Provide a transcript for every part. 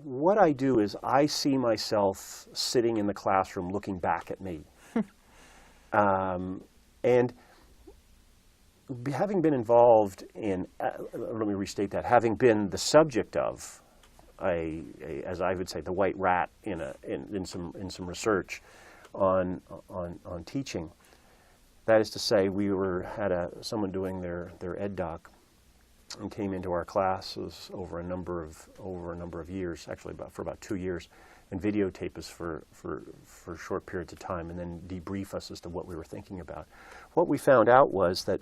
what I do is I see myself sitting in the classroom looking back at me. And having been involved in, let me restate that, having been the subject of as I would say, the white rat in some research on teaching. That is to say, we had someone doing their ed doc and came into our classes over a number of years, actually for about 2 years, and videotape us for short periods of time and then debrief us as to what we were thinking about. What we found out was that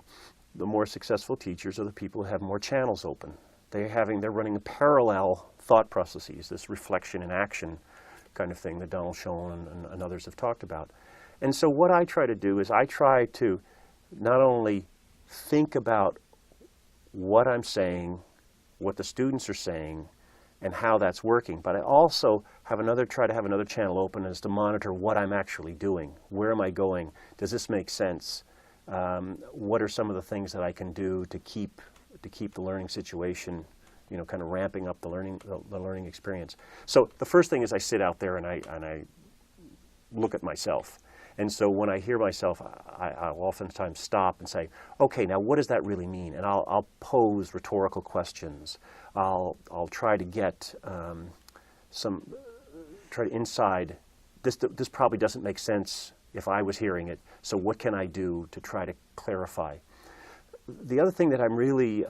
the more successful teachers are the people who have more channels open. They're running parallel thought processes, this reflection and action kind of thing that Donald Schoen and others have talked about. And so what I try to do is I try to not only think about what I'm saying, what the students are saying, and how that's working, but I also try to have another channel open as to monitor what I'm actually doing. Where am I going? Does this make sense? What are some of the things that I can do to keep the learning situation, kind of ramping up the learning experience? So the first thing is I sit out there and I look at myself. And so when I hear myself, I'll oftentimes stop and say, okay, now what does that really mean? And I'll pose rhetorical questions. I'll try to get try to inside, this probably doesn't make sense if I was hearing it, so what can I do to try to clarify? The other thing that I'm really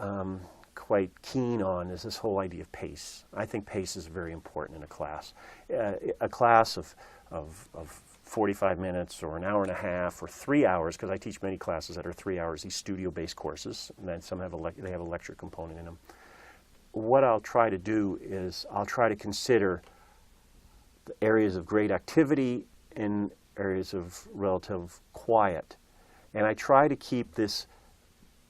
quite keen on is this whole idea of pace. I think pace is very important in a class. A class of 45 minutes or an hour and a half or 3 hours, because I teach many classes that are 3 hours, these studio-based courses, and then some have they have a lecture component in them. What I'll try to do is I'll try to consider the areas of great activity and areas of relative quiet. And I try to keep this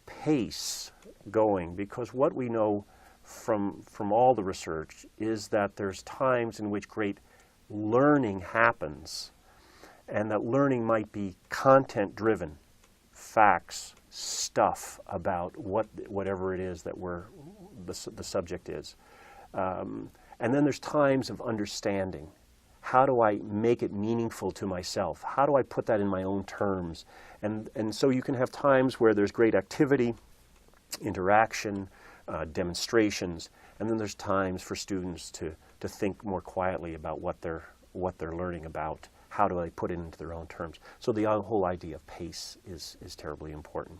pace going, because what we know from all the research is that there's times in which great learning happens, and that learning might be content-driven, facts, stuff about whatever it is that the subject is. And then there's times of understanding. How do I make it meaningful to myself? How do I put that in my own terms? And so you can have times where there's great activity, interaction, demonstrations, and then there's times for students to think more quietly about what they're learning about. How do I put it into their own terms? So the whole idea of pace is terribly important.